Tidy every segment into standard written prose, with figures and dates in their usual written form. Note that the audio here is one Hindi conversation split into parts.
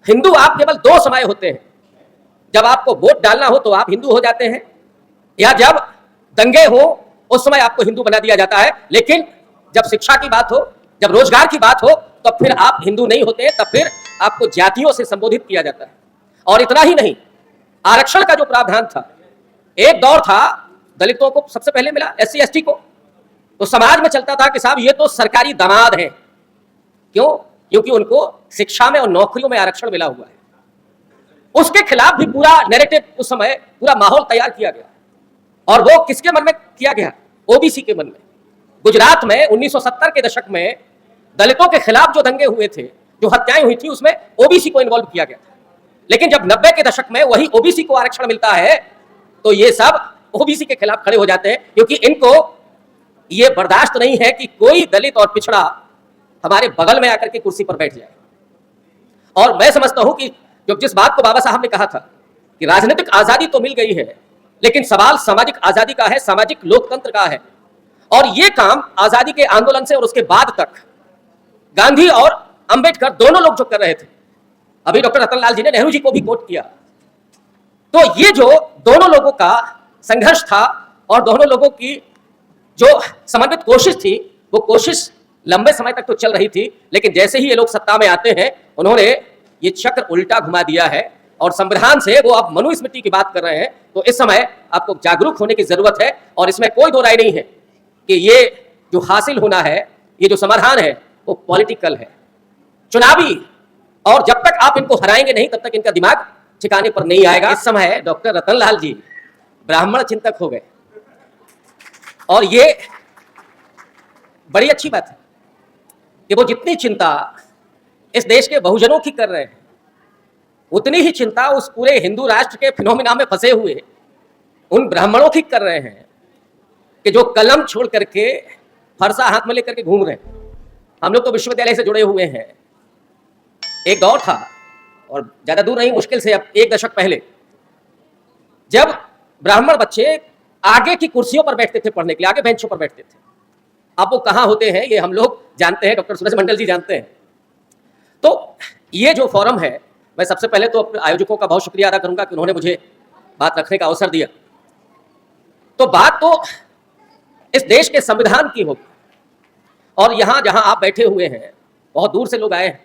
हिंदू आप केवल दो समय होते हैं, जब आपको वोट डालना हो तो आप हिंदू हो जाते हैं, या जब दंगे हो उस समय आपको हिंदू बना दिया जाता है। लेकिन जब शिक्षा की बात हो, जब रोजगार की बात हो, तब फिर आप हिंदू नहीं होते, तब फिर आपको जातियों से संबोधित किया जाता है। और इतना ही नहीं, आरक्षण का जो प्रावधान था, एक दौर था दलितों को सबसे पहले मिला, SC ST को, तो समाज में चलता था कि साहब ये तो सरकारी दामाद हैं। क्यों? क्योंकि उनको शिक्षा में और नौकरियों में आरक्षण मिला हुआ है। उसके खिलाफ भी पूरा नैरेटिव उस समय, पूरा माहौल तैयार किया गया, और वो किसके मन में किया गया? OBC के मन में। गुजरात में 1970 के दशक में दलितों के खिलाफ जो दंगे हुए थे, जो हत्याएं हुई थी, उसमें OBC को इन्वॉल्व किया गया था। लेकिन जब 90 के दशक में वही OBC को आरक्षण मिलता है, तो ये सब OBC के खिलाफ खड़े हो जाते हैं, क्योंकि इनको ये बर्दाश्त नहीं है कि कोई दलित और पिछड़ा हमारे बगल में आकर के कुर्सी पर बैठ जाए। और मैं समझता हूं कि जो जिस बात को बाबा साहब ने कहा था कि राजनीतिक आजादी तो मिल गई है, लेकिन सवाल सामाजिक आजादी का है, सामाजिक लोकतंत्र का है। और ये काम आजादी के आंदोलन से और उसके बाद तक गांधी और अंबेडकर दोनों लोग जो कर रहे थे, अभी डॉक्टर रतनलाल जी ने नेहरू जी को भी कोट किया, तो ये जो दोनों लोगों का संघर्ष था और दोनों लोगों की जो समन्वित कोशिश थी, वो कोशिश लंबे समय तक तो चल रही थी, लेकिन जैसे ही ये लोग सत्ता में आते हैं, उन्होंने ये चक्र उल्टा घुमा दिया है और संविधान से वो अब मनुस्मृति की बात कर रहे हैं। तो इस समय आपको जागरूक होने की जरूरत है, और इसमें कोई दो राय नहीं है कि ये जो हासिल होना है, ये जो समाधान है, वो पॉलिटिकल है, चुनावी। और जब तक आप इनको हराएंगे नहीं, तब तक इनका दिमाग ठिकाने पर नहीं आएगा। इस समय डॉक्टर रतनलाल जी ब्राह्मण चिंतक हो गए, और ये बड़ी अच्छी बात है कि वो जितनी चिंता इस देश के बहुजनों की कर रहे हैं, उतनी ही चिंता उस पूरे हिंदू राष्ट्र के फिनोमिना में फंसे हुए उन ब्राह्मणों की कर रहे हैं कि जो कलम छोड़ करके फरसा हाथ में लेकर के घूम रहे हैं। हम लोग तो विश्वविद्यालय से जुड़े हुए हैं। एक दौर था, और ज्यादा दूर नहीं, मुश्किल से अब 1 दशक पहले, जब ब्राह्मण बच्चे आगे की कुर्सियों पर बैठते थे पढ़ने के लिए, आगे बेंचों पर बैठते थे। अब वो कहां होते हैं ये हम लोग जानते हैं, डॉक्टर सूरज मंडल जी जानते हैं। तो ये जो फोरम है, मैं सबसे पहले तो अपने आयोजकों का बहुत शुक्रिया अदा करूंगा कि उन्होंने मुझे बात रखने का अवसर दिया। तो बात तो इस देश के संविधान की होगी, और यहां जहां आप बैठे हुए हैं, बहुत दूर से लोग आए हैं,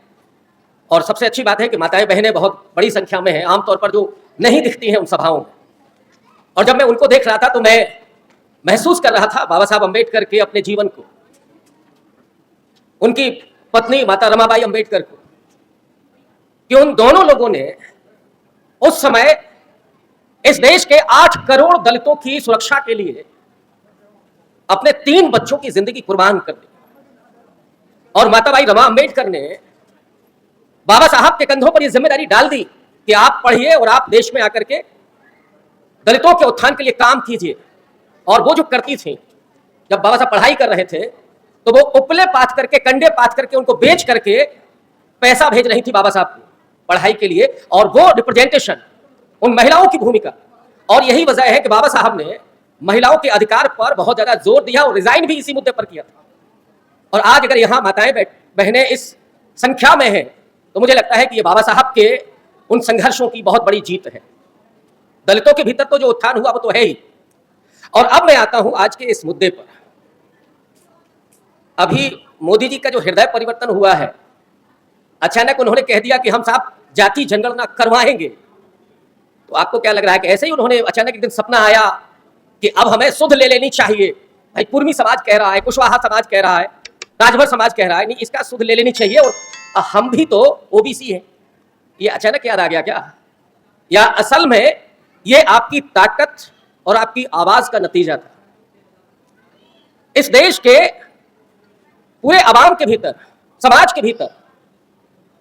और सबसे अच्छी बात है कि माताएं बहनें बहुत बड़ी संख्या में हैं, आमतौर पर जो नहीं दिखती हैं उन सभाओं में। और जब मैं उनको देख रहा था तो मैं महसूस कर रहा था बाबा साहब अम्बेडकर के अपने जीवन को, उनकी पत्नी माता रमाबाई अम्बेडकर को, कि उन दोनों लोगों ने उस समय इस देश के 8 करोड़ दलितों की सुरक्षा के लिए अपने 3 बच्चों की जिंदगी कुर्बान कर दी। और माताबाई रमा अम्बेडकर ने बाबा साहब के कंधों पर यह जिम्मेदारी डाल दी कि आप पढ़िए और आप देश में आकर के दलितों के उत्थान के लिए काम कीजिए। और वो जो करती थी, जब बाबा साहब पढ़ाई कर रहे थे, तो वो उपले पाथ करके, कंडे पाथ करके, उनको बेच करके पैसा भेज रही थी बाबा साहब को पढ़ाई के लिए। और वो रिप्रेजेंटेशन, उन महिलाओं की भूमिका, और यही वजह है कि बाबा साहब ने महिलाओं के अधिकार पर बहुत ज्यादा जोर दिया और रिजाइन भी इसी मुद्दे पर किया था। और आज अगर यहाँ माताएं बहनें इस संख्या में हैं, तो मुझे लगता है कि ये बाबा साहब के उन संघर्षों की बहुत बड़ी जीत है। दलितों के भीतर तो जो उत्थान हुआ वो तो है ही। और अब मैं आता हूं आज के इस मुद्दे पर। अभी मोदी जी का जो हृदय परिवर्तन हुआ है, अचानक उन्होंने कह दिया कि हम साहब जाति जनगणना करवाएंगे। तो आपको क्या लग रहा है कि ऐसे ही उन्होंने अचानक एक दिन सपना आया कि अब हमें सुध ले लेनी चाहिए? भाई कुर्मी समाज कह रहा है, कुशवाहा समाज कह रहा है, राजभर समाज कह रहा है, नहीं इसका सुध ले लेनी चाहिए, और हम भी तो OBC है। ये अचानक याद आ गया क्या? या असल में ये आपकी ताकत और आपकी आवाज का नतीजा था? इस देश के पूरे आवाम के भीतर, समाज के भीतर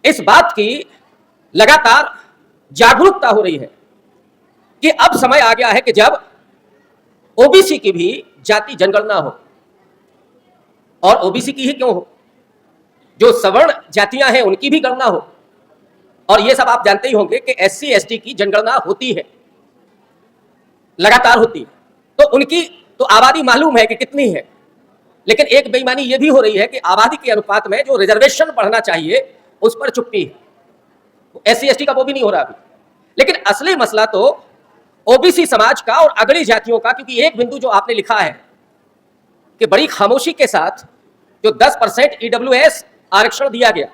इस बात की लगातार जागरूकता हो रही है कि अब समय आ गया है कि जब OBC की भी जाति जनगणना हो। और OBC की ही क्यों हो, जो सवर्ण जातियां हैं उनकी भी गणना हो। और ये सब आप जानते ही होंगे कि SC ST की जनगणना होती है, लगातार होती है, तो उनकी तो आबादी मालूम है कि कितनी है। लेकिन एक बेईमानी ये भी हो रही है कि आबादी के अनुपात में जो रिजर्वेशन बढ़ना चाहिए उस पर चुप्पी है। SC ST का वो भी नहीं हो रहा अभी। लेकिन असली मसला तो ओबीसी समाज का और अगड़ी जातियों का, क्योंकि एक बिंदु जो आपने लिखा है कि बड़ी खामोशी के साथ जो 10% EWS आरक्षण दिया गया,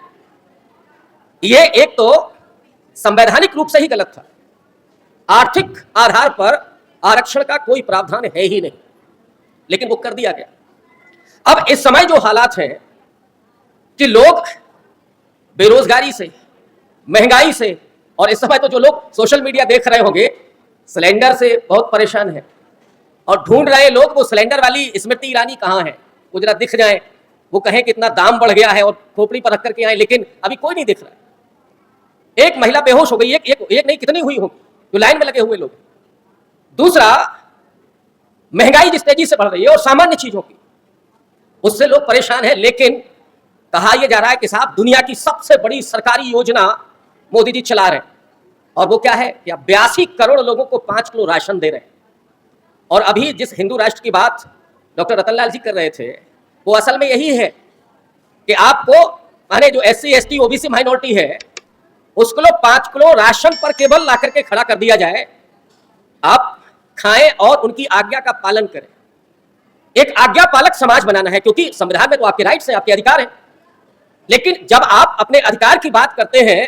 ये एक तो संवैधानिक रूप से ही गलत था। आर्थिक आधार पर आरक्षण का कोई प्रावधान है ही नहीं, लेकिन वो कर दिया गया। अब इस समय जो हालात हैं कि लोग बेरोजगारी से, महंगाई से, और इस समय तो जो लोग सोशल मीडिया देख रहे होंगे सिलेंडर से बहुत परेशान है और ढूंढ रहे लोग वो सिलेंडर वाली स्मृति ईरानी कहां है, वो जरा दिख जाए, वो कहें कि इतना दाम बढ़ गया है और खोपड़ी पर रख करके आए, लेकिन अभी कोई नहीं दिख रहा। एक महिला बेहोश हो गई, एक नहीं कितनी हुई होगी जो लाइन में लगे हुए लोग। दूसरा, महंगाई जिस तेजी से बढ़ रही है और सामान्य चीजों की, उससे लोग परेशान हैं। लेकिन कहा यह जा रहा है कि साहब दुनिया की सबसे बड़ी सरकारी योजना मोदी जी चला रहे हैं, और वो क्या है कि 82 करोड़ लोगों को 5 किलो राशन दे रहे हैं। और अभी जिस हिंदू राष्ट्र की बात डॉक्टर रतनलाल जी कर रहे थे, वो असल में यही है कि आपको माने जो SC ST OBC माइनॉरिटी है उसको 5 किलो राशन पर केवल ला करके खड़ा कर दिया जाए, आप खाएं और उनकी आज्ञा का पालन करें। एक आज्ञा पालक समाज बनाना है, क्योंकि संविधान में तो आपके राइट्स हैं, आपके अधिकार हैं। लेकिन जब आप अपने अधिकार की बात करते हैं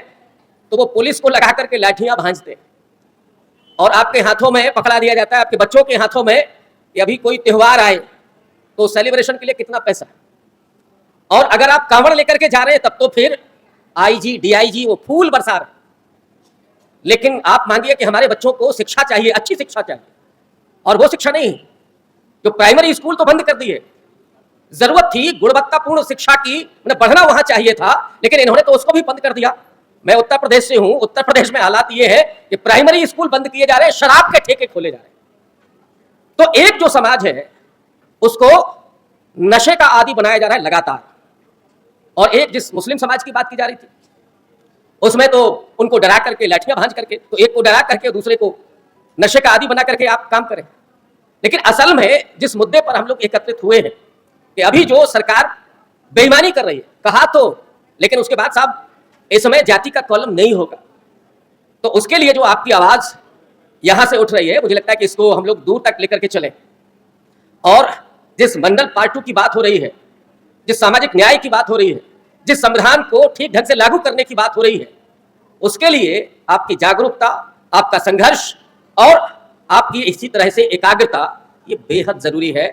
तो वो पुलिस को लगा करके लाठियां भांजते हैं और आपके हाथों में पकड़ा दिया जाता है, आपके बच्चों के हाथों में कि अभी कोई त्योहार आए तो सेलिब्रेशन के लिए कितना पैसा, और अगर आप कांवड़ लेकर के जा रहे हैं तब तो फिर IG DIG वो फूल बरसा रहे। लेकिन आप मांगिए कि हमारे बच्चों को शिक्षा चाहिए, अच्छी शिक्षा चाहिए, और वो शिक्षा नहीं, जो प्राइमरी स्कूल तो बंद कर दिए। जरूरत थी गुणवत्तापूर्ण शिक्षा की, उन्हें बढ़ना वहां चाहिए था, लेकिन इन्होंने तो उसको भी बंद कर दिया। मैं उत्तर प्रदेश से हूं, उत्तर प्रदेश में हालात ये है कि प्राइमरी स्कूल बंद किए जा रहे हैं, शराब के ठेके खोले जा रहे हैं। तो एक जो समाज है उसको नशे का आदी बनाया जा रहा है लगातार। और एक जिस मुस्लिम समाज की बात की जा रही थी उसमें तो उनको डरा करके, लाठियां भांज करके, तो एक को डरा करके दूसरे को नशे का आदी बना करके आप काम करें। लेकिन असल में जिस मुद्दे पर हम लोग एकत्रित हुए हैं कि अभी जो सरकार बेईमानी कर रही है, कहा तो, लेकिन उसके बाद साहब इस समय जाति का कॉलम नहीं होगा, तो उसके लिए जो आपकी आवाज यहां से उठ रही है, मुझे लगता है कि इसको हम लोग दूर तक लेकर के चलें। और जिस मंडल पार्ट 2 की बात हो रही है, जिस सामाजिक न्याय की बात हो रही है, जिस संविधान को ठीक ढंग से लागू करने की बात हो रही है, उसके लिए आपकी जागरूकता, आपका संघर्ष और आपकी इसी तरह से एकाग्रता ये बेहद जरूरी है।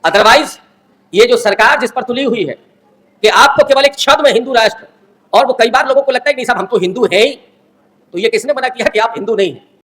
अदरवाइज ये जो सरकार जिस पर तुली हुई है कि आपको केवल एक छद में हिंदू राष्ट्र, और वो कई बार लोगों को लगता है कि नहीं साहब हम तो हिंदू हैं ही, तो ये किसने मना किया कि आप हिंदू नहीं हैं?